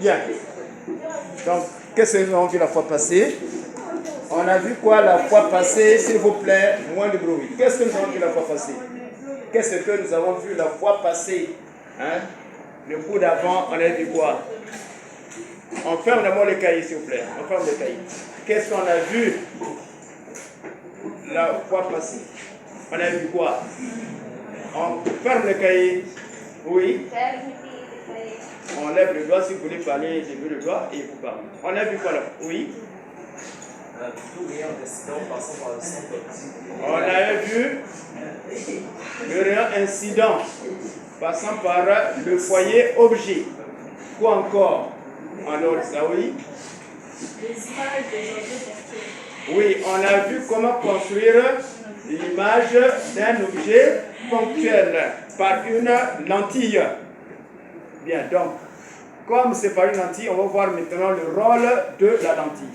Bien. Donc, qu'est-ce que nous avons vu la fois passée? On a vu quoi la fois passée? S'il vous plaît, moins de bruit. Qu'est-ce que nous avons vu la fois passée? Qu'est-ce que nous avons vu la fois passée? Hein? Le coup d'avant, on a vu quoi? On ferme d'abord le cahier, s'il vous plaît. On ferme le cahier. Qu'est-ce qu'on a vu la fois passée? On a vu quoi? On ferme le cahiet. Oui. On lève le doigt. Si vous voulez parler, levez le doigt et vous parlez. On a vu quoi là? Oui. On a vu le rayon incident passant par le foyer objet. Quoi encore? En dehors de ça, oui. Les images des objets. Oui, on a vu comment construire l'image d'un objet ponctuel par une lentille. Bien, donc, comme c'est par une lentille, on va voir maintenant le rôle de la lentille.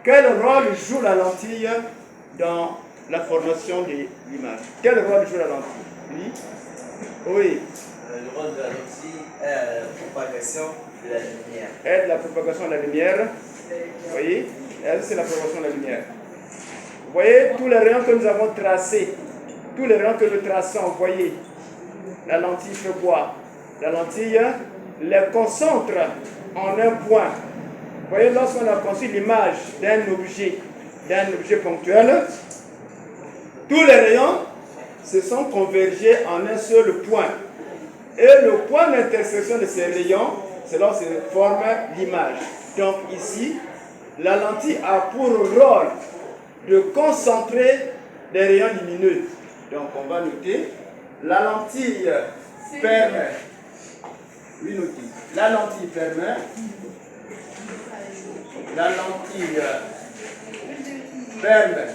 Quel rôle joue la lentille dans la formation de l'image? Quel rôle joue la lentille? Oui. Oui. Le rôle de la lentille est la propagation de la lumière. Aide la propagation de la lumière. Vous voyez? Elle, c'est la propagation de la lumière. Vous voyez tous les rayons que nous avons tracés, tous les rayons que nous traçons, vous voyez, la lentille fait quoi? La lentille les concentre en un point. Vous voyez, lorsqu'on a conçu l'image d'un objet ponctuel, tous les rayons se sont convergés en un seul point. Et le point d'intersection de ces rayons, c'est là où se forme l'image. Donc ici, la lentille a pour rôle de concentrer des rayons lumineux. Donc on va noter, la lentille permet, oui notez, la lentille permet, la lentille permet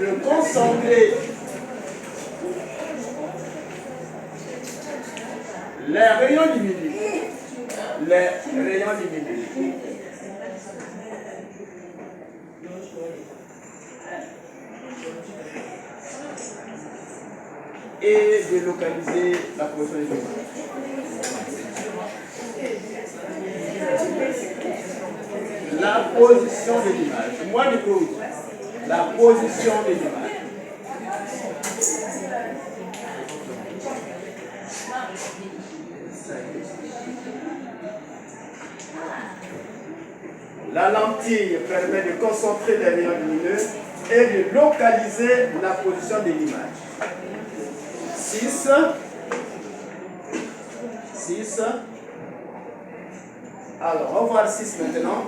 de concentrer les rayons lumineux. Les rayons lumineux. Et de localiser la position des lumières. La position de l'image. Moins de bruit. La position de l'image. La lentille permet de concentrer les rayons lumineux et de localiser la position de l'image. 6. Alors, on va voir 6 maintenant.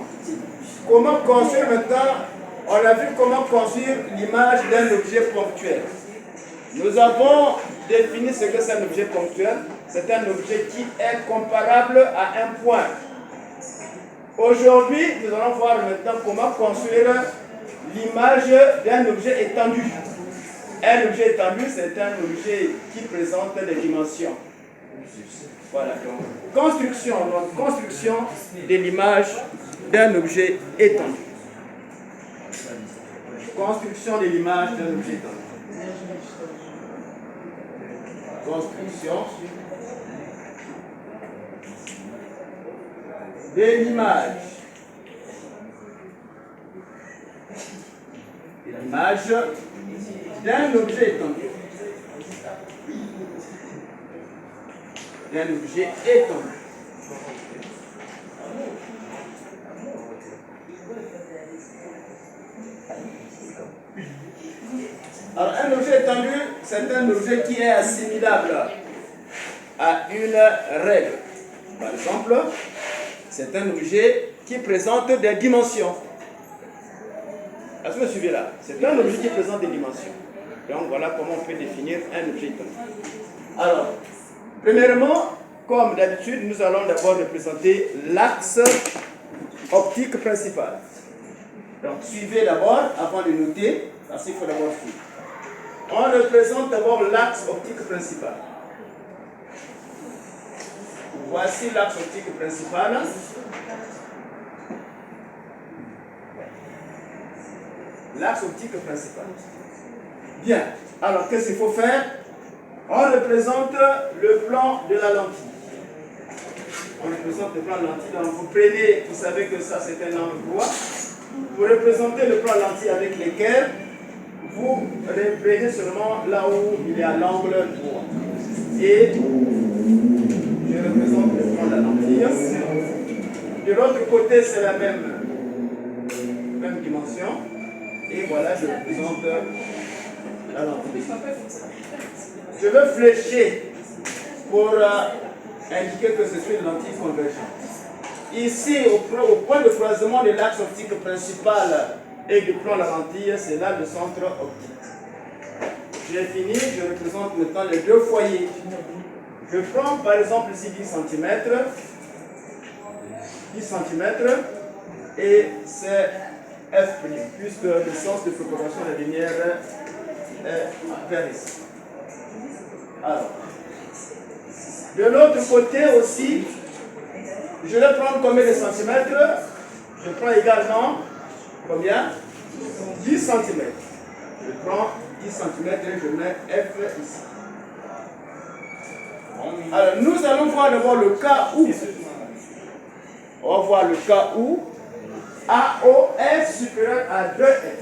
Comment construire maintenant? On a vu comment construire l'image d'un objet ponctuel. Nous avons défini ce que c'est un objet ponctuel. C'est un objet qui est comparable à un point. Aujourd'hui, nous allons voir maintenant comment construire l'image d'un objet étendu. Un objet étendu, c'est un objet qui présente des dimensions. Voilà, donc construction de l'image d'un objet étendu. Construction de l'image d'un objet étendu. Construction de l'image. L'image d'un objet étendu. D'un objet étendu. Alors, un objet étendu, c'est un objet qui est assimilable à une règle. Par exemple, c'est un objet qui présente des dimensions. Est-ce que vous me suivez là? C'est un objet qui présente des dimensions. Donc voilà comment on peut définir un objet étendu. Alors, premièrement, comme d'habitude, nous allons d'abord représenter l'axe optique principal. Donc suivez d'abord avant de noter, parce qu'il faut d'abord suivre. On représente d'abord l'axe optique principal. Voici l'axe optique principal. L'axe optique principal. Bien. Alors, qu'est-ce qu'il faut faire? On représente le plan de la lentille. On représente le plan lentille. Donc vous prenez, vous savez que ça c'est un angle droit. Vous représentez le plan lentille avec l'équerre. Vous reprenez seulement là où il y a l'angle droit. Et je représente le plan de la lentille. De l'autre côté, c'est la même dimension. Et voilà, je représente la lentille. Je veux flécher pour indiquer que ce suis une lentille convergente. Ici, au point de croisement de l'axe optique principal et du plan de la lentille, c'est là le centre optique. J'ai fini, je représente maintenant les deux foyers. Je prends par exemple ici 10 cm. 10 cm et c'est F', puisque le sens de propagation de la lumière est vers ici. Alors, de l'autre côté aussi, je vais prendre combien de centimètres? Je prends également combien? 10 cm. Je prends 10 cm et je mets F ici. Alors, nous allons voir d'abord le cas où. On va voir le cas où AO est supérieur à 2F.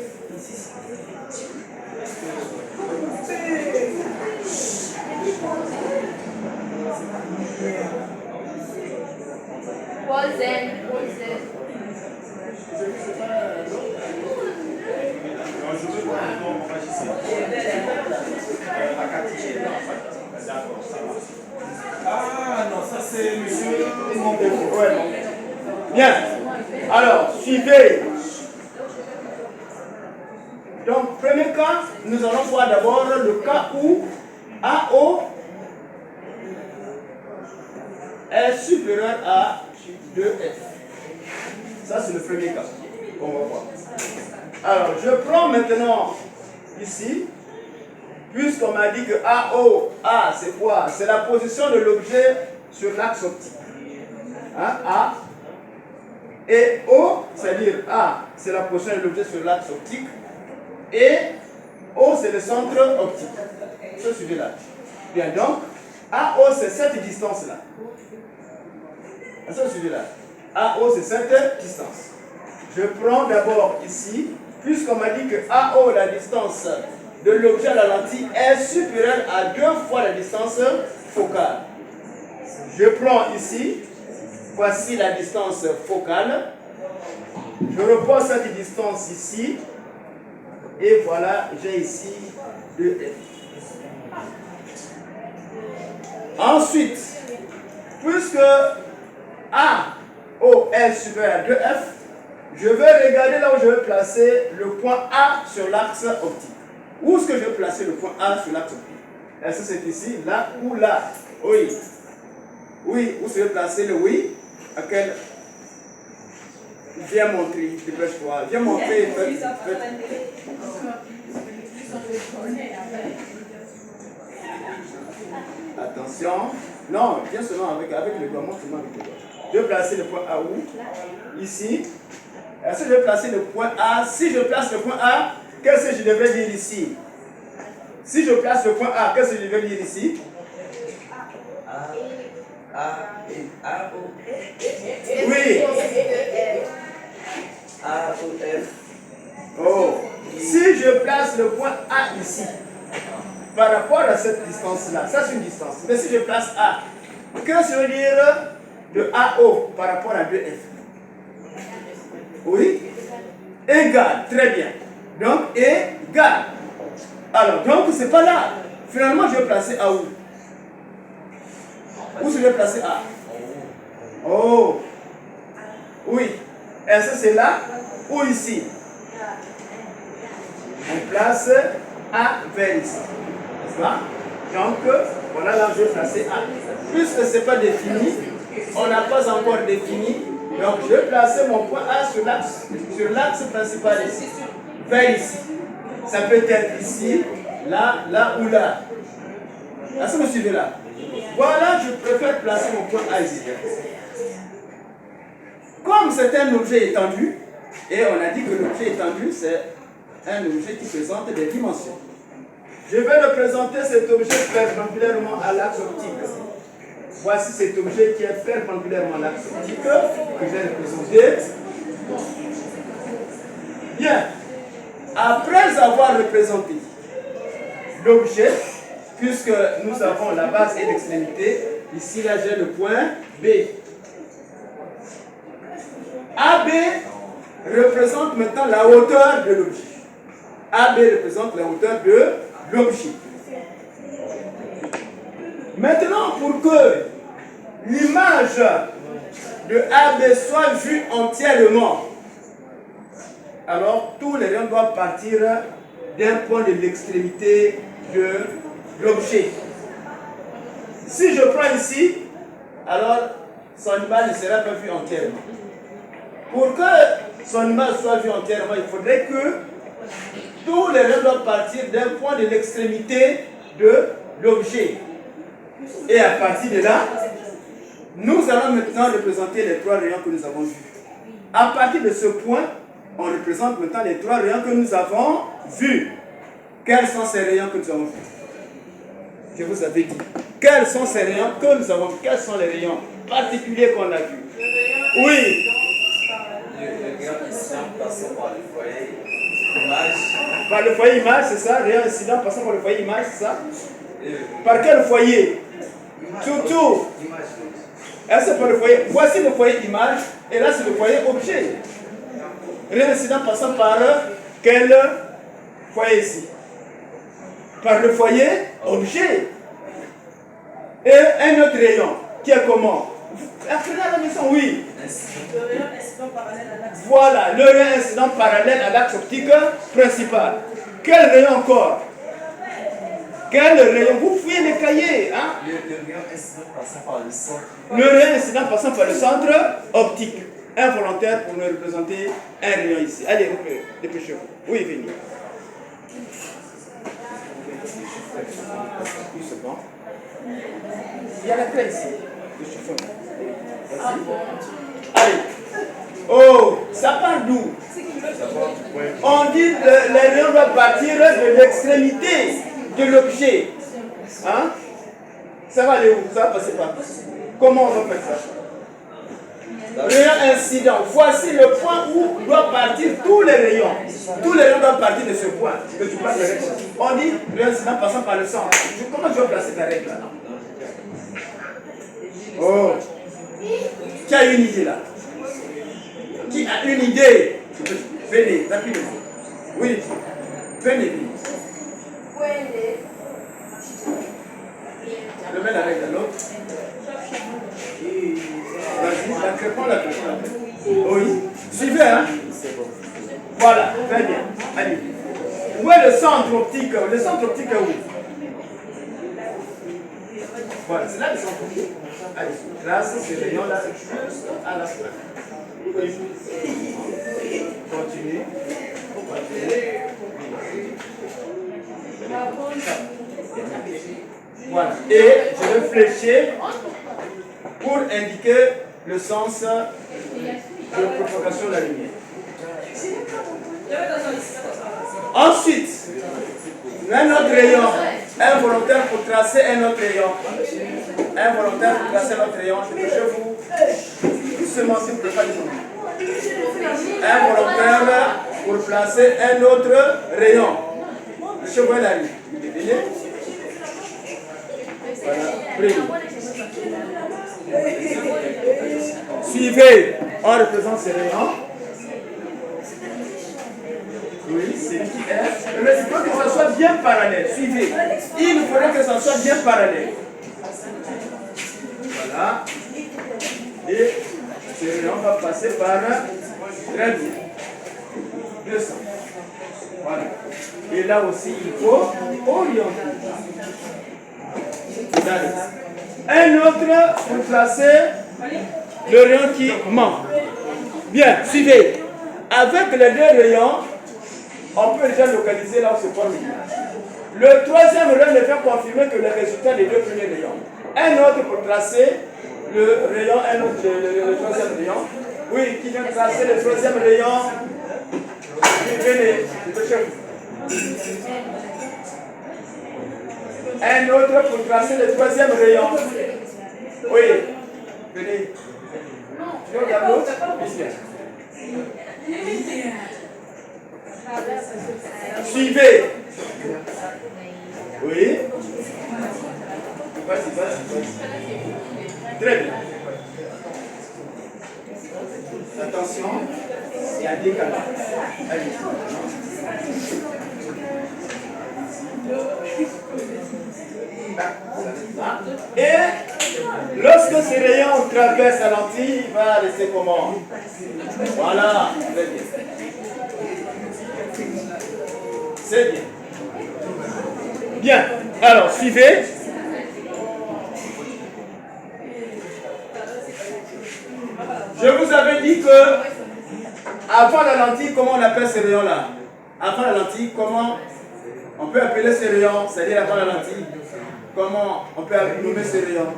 Ah non, ça c'est monsieur mon Bien. Alors, suivez. Donc, premier cas, nous allons voir d'abord le cas où AO est supérieur à 2F. Ça, c'est le premier cas. On va voir. Alors, je prends maintenant ici, puisqu'on m'a dit que AO, A, c'est quoi? C'est la position de l'objet sur l'axe optique. Hein? A. Et O, c'est-à-dire A, c'est la position de l'objet sur l'axe optique. Et O, c'est le centre optique. Ce sujet-là. Bien, donc, AO, c'est cette distance-là. Ce sujet-là. AO, c'est cette distance. Je prends d'abord ici, puisqu'on m'a dit que AO, la distance de l'objet à la lentille, est supérieure à 2 fois la distance focale. Je prends ici, voici la distance focale. Je repose cette distance ici. Et voilà, j'ai ici 2F. Ensuite, puisque AO est supérieur à 2F, je vais regarder là où je vais placer le point A sur l'axe optique. Où est-ce que je vais placer le point A sur l'axe optique? Est-ce que c'est ici, là ou là? Oui. Oui, où est-ce que je vais placer le oui? À quel... Viens montrer, dépêche-toi. Viens montrer. Attention. Non, viens seulement avec le doigt. Montre seulement avec le doigt. Je vais placer le point A où? Ici. Est-ce que je vais placer le point A? Si je place le point A, qu'est-ce que je devrais dire ici? Si je place le point A, qu'est-ce que je devrais dire ici? Oui. Oh. Si je place le point A ici, par rapport à cette distance-là, ça c'est une distance. Mais si je place A, qu'est-ce que je veux dire de AO par rapport à 2F? Oui? Égal, très bien. Donc, égal. Alors, donc, c'est pas là. Finalement, je vais placer A où? Où je vais placer A? Oh. Oui. Est-ce que c'est là ou ici? On place A vers ici. N'est-ce pas? Donc, voilà là où je vais placer A. Puisque ce n'est pas défini, on n'a pas encore défini. Donc, je vais placer mon point A sur l'axe principal ici. Vers ici. Ça peut être ici, là, là ou là. Est-ce que vous me suivez là? Voilà, je préfère placer mon point A ici. Comme c'est un objet étendu, et on a dit que l'objet étendu, c'est un objet qui présente des dimensions. Je vais représenter cet objet perpendiculairement à l'axe optique. Voici cet objet qui est perpendiculairement à l'axe optique que j'ai représenté. Bien. Après avoir représenté l'objet, puisque nous avons la base et l'extrémité, ici là j'ai le point B. AB représente maintenant la hauteur de l'objet. AB représente la hauteur de l'objet. Maintenant, pour que l'image de AB soit vue entièrement, alors tous les rayons doivent partir d'un point de l'extrémité de l'objet. Si je prends ici, alors son image ne sera pas vue entièrement. Pour que son image soit vue entièrement, il faudrait que tous les rayons doivent partir d'un point de l'extrémité de l'objet. Et à partir de là, nous allons maintenant représenter les trois rayons que nous avons vus. À partir de ce point, on représente maintenant les trois rayons que nous avons vus. Quels sont ces rayons que nous avons vus? Je vous avais dit. Quels sont ces rayons que nous avons vus? Quels sont les rayons particuliers qu'on a vus? Oui. Le rayon incident passant par le foyer image. Par le foyer image, c'est ça? Rayon incident passant par le foyer image, c'est ça? Par quel foyer? Tout. Est-ce que par le foyer? Voici le foyer image et là c'est le foyer objet. Rayon incident passant par quel foyer ici? Par le foyer objet. Et un autre rayon qui est comment? Apprenez à la maison, oui. Le rayon incident parallèle à l'axe. Voilà, le rayon incident parallèle à l'axe optique principal. Quel rayon encore? Quel rayon? Vous fouillez les cahiers, hein? Le rayon incident passant par le centre. Le rayon incident passant par le centre optique. Involontaire pour nous représenter un rayon ici. Allez, dépêchez-vous. Oui, venez. Oui, c'est bon. Il y a la clé ici. Le chiffon. Allez. Oh, ça part d'où? On dit que les rayons doivent partir de l'extrémité de l'objet. Hein? Ça va aller où? Ça va passer par où? Comment on va faire ça? Rayon incident. Voici le point où doivent partir tous les rayons. Tous les rayons doivent partir de ce point que tu passes avec. On dit rayon incident passant par le centre. Comment je vais placer ta règle là? Oh. Qui a une idée là? Qui a une idée? Venez, tapez-le. Oui. Venez. Je mets la règle à l'autre. Vas-y, la crépon, la crépon. Oui. Suivez, hein? Voilà, très bien. Allez. Où est le centre optique? Le centre optique est où? Voilà, c'est là le centre optique. Allez, trace ces rayons-là juste à la fin. Oui. Continue. Voilà. Et je vais flécher pour indiquer le sens de propagation de la lumière. Ensuite, un autre rayon, involontaire pour tracer un autre rayon. Involontaire pour tracer un autre rayon. Je vous doucement si vous ne pouvez pas les oublier. Involontaire pour placer un autre rayon. Le cheval arrive. Voilà, prenez. Suivez. On représente ces rayons. Oui, c'est qui est. Mais il faut que ça soit bien parallèle. Suivez. Il faudrait que ça soit bien parallèle. Voilà. Et ce rayon va passer par très bien. 200. Voilà. Et là aussi, il faut orienter. Un autre pour placer le rayon qui manque. Bien, suivez. Avec les deux rayons, on peut déjà localiser là où se forme l'image. Le troisième rayon ne fait confirmer que le résultat des deux premiers rayons. Un autre pour tracer le rayon, un autre le troisième rayon. Oui, qui vient tracer le troisième rayon. Venez, un autre pour tracer le troisième rayon. Oui. Venez. Tu regardes l'autre? Suivez. Oui. Vas-y. Très bien. Attention, il y a un décalage. Allez. Et lorsque ces rayons traversent la lentille, il va rester comment? Voilà. Très bien. C'est bien. Bien. Alors, suivez. Je vous avais dit que avant la lentille, comment on appelle ces rayons-là? Avant la lentille, comment on peut appeler ces rayons? C'est-à-dire avant la lentille. Comment on peut nommer ces rayons?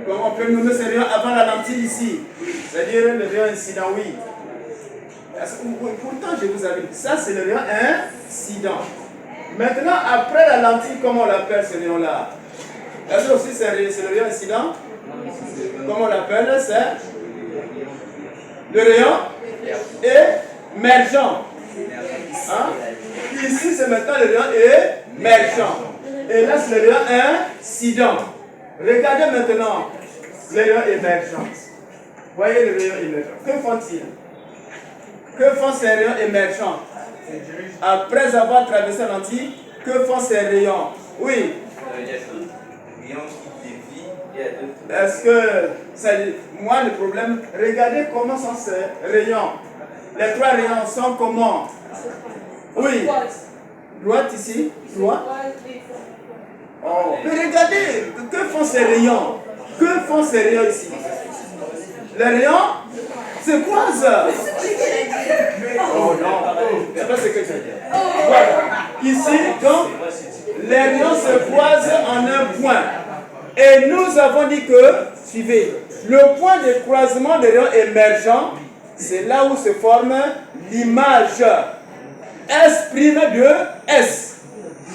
Comment on peut nommer ces rayons avant la lentille ici? C'est-à-dire le rayon incident, oui. Pourtant, je vous avais dit, ça c'est le rayon incident. Maintenant, après la lentille, comment on l'appelle ce rayon-là? Est-ce que aussi c'est le rayon incident? Comment on l'appelle? C'est le rayon émergent. Hein? Ici, c'est maintenant le rayon émergent. Et là, c'est le rayon incident. Regardez maintenant le rayon émergent. Voyez le rayon émergent. Que font-ils? Que font ces rayons émergents? Après avoir traversé la lentille, que font ces rayons? Oui. Est-ce que c'est moi le problème? Regardez comment sont ces rayons. Les trois rayons sont comment? Oui. Droite ici. Droite. Oh. Mais regardez, que font ces rayons? Que font ces rayons ici? Les rayons se croisent. Oh non, c'est pas ce que tu as dit. Voilà. Ici, donc, les rayons se croisent en un point. Et nous avons dit que, suivez, le point de croisement des rayons émergents, c'est là où se forme l'image S' de S.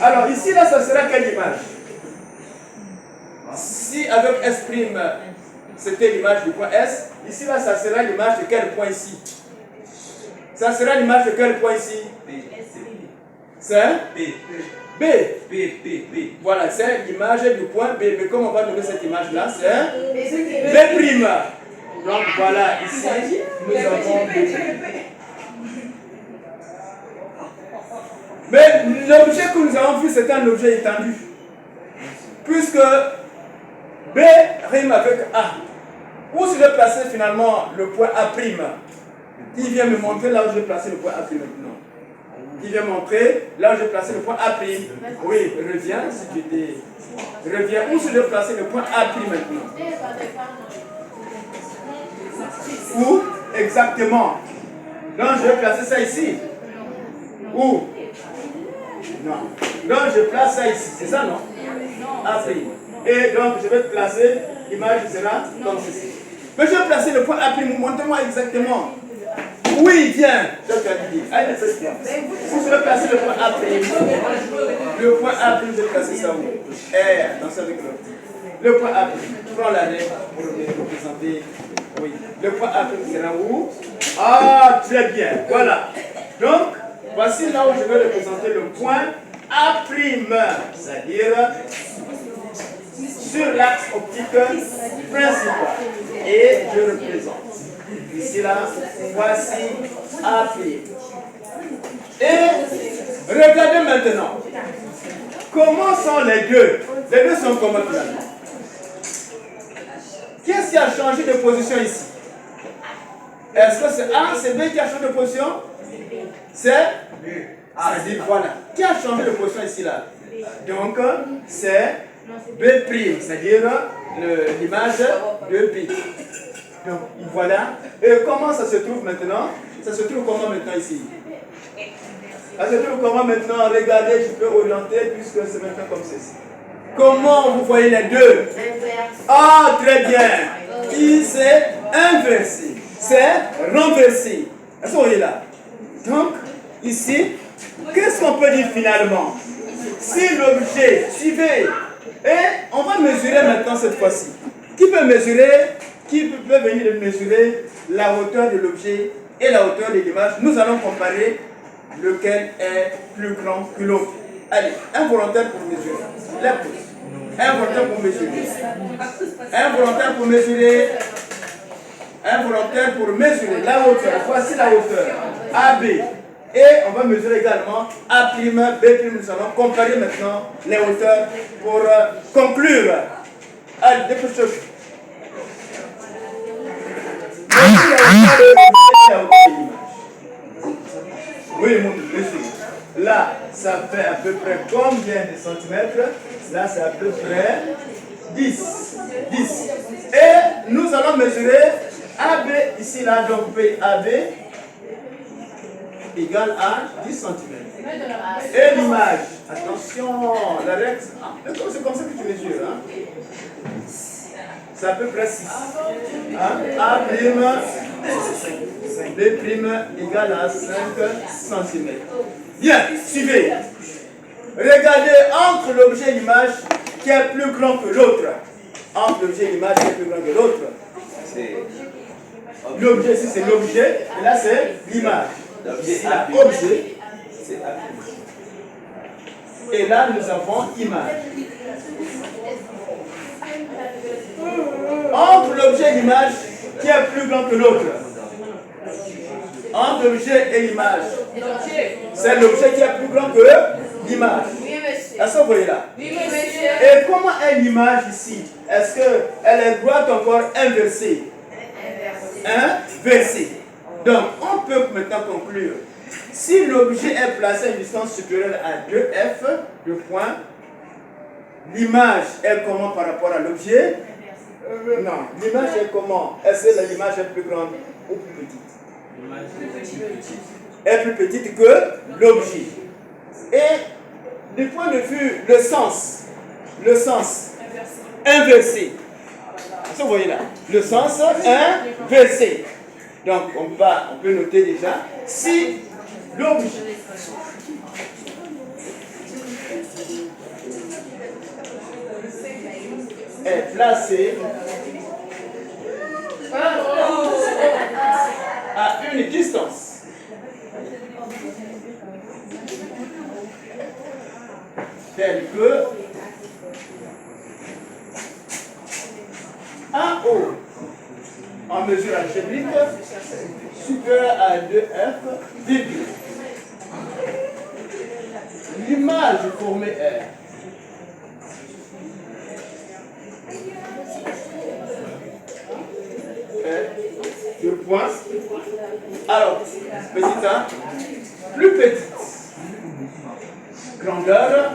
Alors ici, là, ça sera quelle image? Si avec S', c'était l'image du point S, ici, là, ça sera l'image de quel point ici? Ça sera l'image de quel point ici? C'est B. B. Voilà, c'est l'image du point B. Mais comment on va donner cette image-là? C'est B'. Donc voilà, ici, nous avons B'. Mais l'objet que nous avons vu, c'est un objet étendu. Puisque B rime avec A. Où je vais placer finalement le point A'? Il vient me montrer là où je vais placer le point A' maintenant. Il vient montrer là où je vais placer le point A'. Oui, reviens si tu étais. Reviens. Où je vais placer le point A' maintenant? Où? Exactement. Donc je vais placer ça ici. Où? Non. Donc je place ça ici. C'est ça, non? A'. Et donc je vais placer, l'image sera comme ceci. Mais je vais placer le point A'. Montrez-moi exactement. Oui, viens. Je te dis. Allez, c'est bien. Si je vais placer le point A', le point A', je vais placer ça où? Attention avec l'autre. Le point A', prends la règle pour représenter. Oui. Le point A' sera où? Ah, très bien. Voilà. Donc, voici là où je vais représenter le point A', c'est-à-dire sur l'axe optique principal. Et je représente. Ici là, voici A'. Et regardez maintenant. Comment sont les deux? Les deux sont comment finalement? Qu'est-ce qui a changé de position ici? Est-ce que c'est A, c'est B qui a changé de position? C'est A. C'est-à-dire voilà. Qui a changé de position ici là? Donc c'est B', c'est-à-dire l'image de B. Donc voilà. Et comment ça se trouve maintenant? Ça se trouve comment maintenant ici? Ça se trouve comment maintenant? Regardez, je peux orienter puisque c'est maintenant comme ceci. Comment vous voyez les deux? Ah, très bien. Qui c'est inversé? C'est renversé. Est-ce que vous voyez là? Donc, ici, qu'est-ce qu'on peut dire finalement? Si l'objet, suivez, Et on va mesurer maintenant cette fois-ci. Qui peut venir mesurer la hauteur de l'objet et la hauteur de l'image? Nous allons comparer lequel est plus grand que l'autre. Allez, un volontaire pour mesurer. La pousse. Un volontaire pour mesurer. Un volontaire pour mesurer. Un volontaire pour mesurer la hauteur. Voici la hauteur. AB. Et on va mesurer également A', B'. Nous allons comparer maintenant les hauteurs pour conclure. Allez, dépêchez-vous. Voici la hauteur de l'image. Oui, mon monsieur. Là, ça fait à peu près combien de centimètres? Là, c'est à peu près 10. Et nous allons mesurer AB ici, là, donc AB égale à 10 cm. Et l'image, attention, la règle, c'est comme ça que tu mesures. Hein? C'est à peu près 6. Hein? A', B' égale à 5 cm. Bien, suivez. Regardez entre l'objet et l'image qui est plus grand que l'autre. Entre l'objet et l'image qui est plus grand que l'autre. L'objet ici c'est l'objet, et là c'est l'image. Objet. Et là nous avons image. Entre l'objet et l'image qui est plus grand que l'autre. Entre l'objet et l'image. C'est l'objet qui est plus grand que l'image. Est-ce que vous voyez là? Et comment est l'image ici? Est-ce qu'elle est droite encore inversée? Inversée. Donc, on peut maintenant conclure. Si l'objet est placé à une distance supérieure à 2F, le point, l'image est comment par rapport à l'objet? Non, l'image est comment? Est-ce que l'image est plus grande ou plus petite? Est plus petite que l'objet. Et du point de vue, le sens inversé. Vous voyez là, le sens inversé. Donc on peut noter déjà, si l'objet est placé à une distance telle que en haut, en mesure algébrique, supérieur à 2F, virgule. L'image formée est le point. Alors, petit 1, plus petite. Grandeur.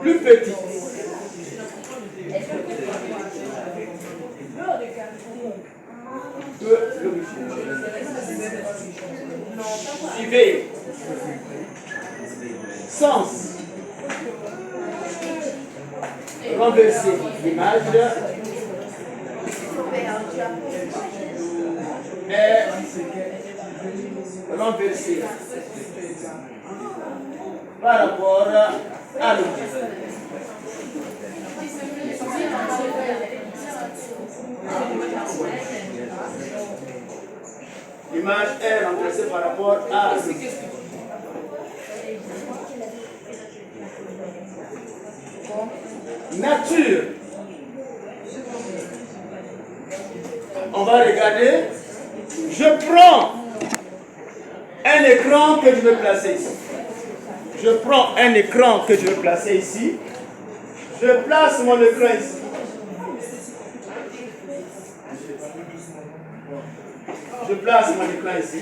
Plus petite. Que l'objet. Suivez. Sens. Renverser l'image est renversée par rapport à l'objet. L'image est renversée par rapport à l'objet. Nature. On va regarder. Je prends un écran que je vais placer ici. Je prends un écran que je vais placer ici. Je place mon écran ici. Je place mon écran ici.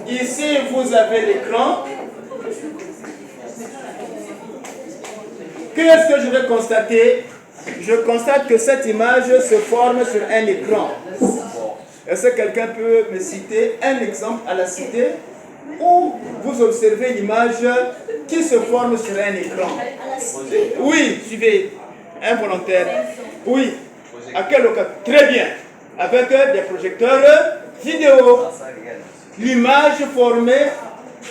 Ici, vous avez l'écran. Qu'est-ce que je vais constater? Je constate que cette image se forme sur un écran. Est-ce que quelqu'un peut me citer un exemple à la cité où vous observez l'image qui se forme sur un écran? Oui, suivez. Un volontaire. Oui. À quel occasion? Très bien. Avec des projecteurs vidéo. l'image formée,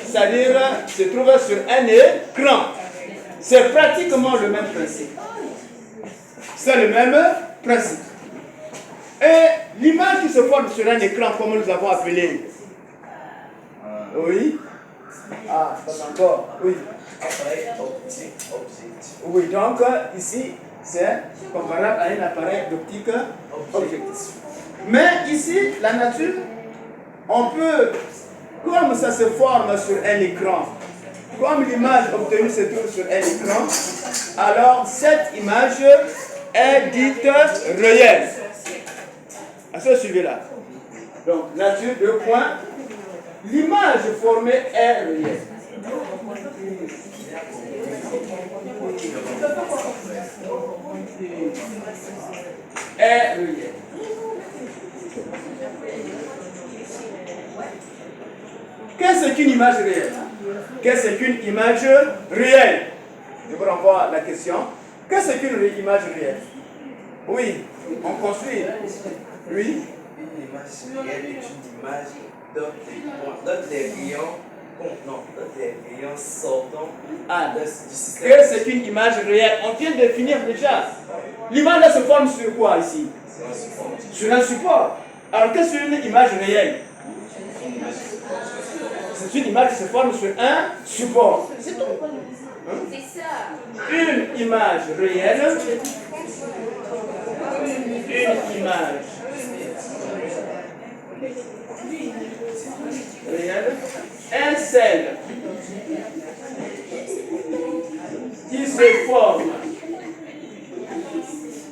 c'est-à-dire se trouve sur un écran. C'est pratiquement le même principe. C'est le même principe. Et l'image qui se forme sur un écran, comme nous avons appelé. Oui. Ah, pas encore. Oui. Appareil optique objectif. Oui, donc ici, c'est comparable à un appareil d'optique objectif. Mais ici, la nature, on peut, comme ça se forme sur un écran, comme l'image obtenue se trouve sur un écran, alors cette image est dite réelle. Est-ce que vous suivez là? Donc, nature, deux points. L'image formée est réelle. Est réelle. Qu'est-ce qu'une image réelle? Qu'est-ce qu'une image réelle? Je vous renvoie la question. Qu'est-ce qu'une image réelle? Oui, on construit. Oui. Une image réelle est une image dans des rayons sortant Ah, du système. qu'est-ce qu'une image réelle? On vient de définir déjà. L'image se forme sur quoi ici? Sur un support. Alors qu'est-ce qu'une image réelle? C'est une image qui se forme sur un support. C'est tout. C'est ça. Une image réelle. Une image réelle est celle qui se forme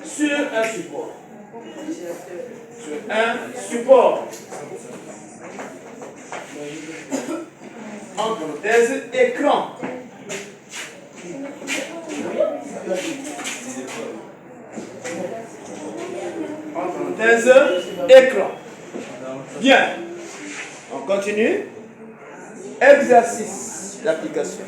sur un support. Sur un support. En parenthèse, écran. En parenthèse, écran. Bien. On continue. Exercice d'application.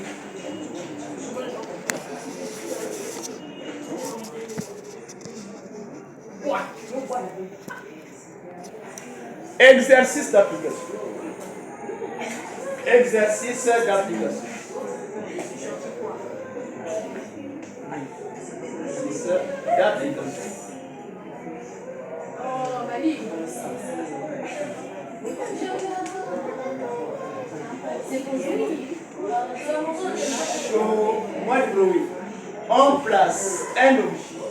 Exercice d'application. Exercice d'application. Exercice d'application. Moins de bruit. On place un objet.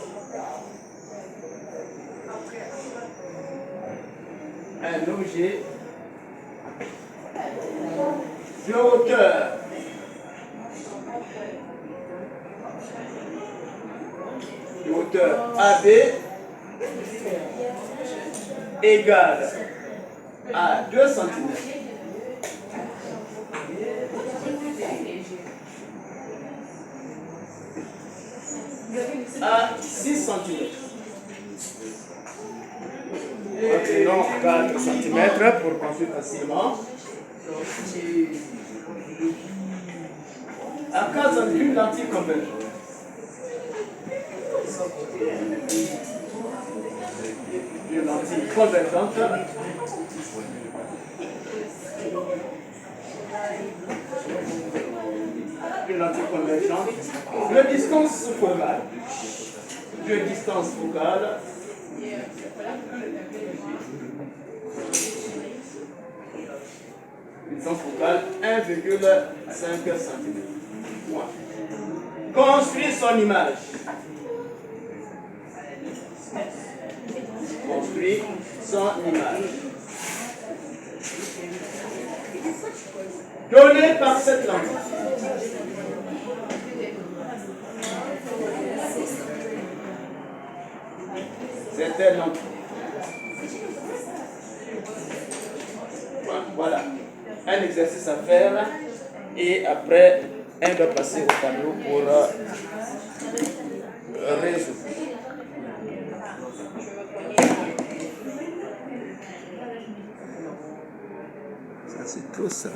Un objet de hauteur AB égale à 2 cm. À 6 cm. Maintenant 4 cm pour construire facilement. À 4 cm, une lentille convergente. Une lentille convergente. Une lentille convergente. De distance focale. De distance focale. Distance focale 1,5 cm. Construire son image. Construire son image. Donnée par cette lentille. C'était lentille. Voilà. Un exercice à faire et après, un doit passer au tableau pour résoudre. Ça, c'est tout ça.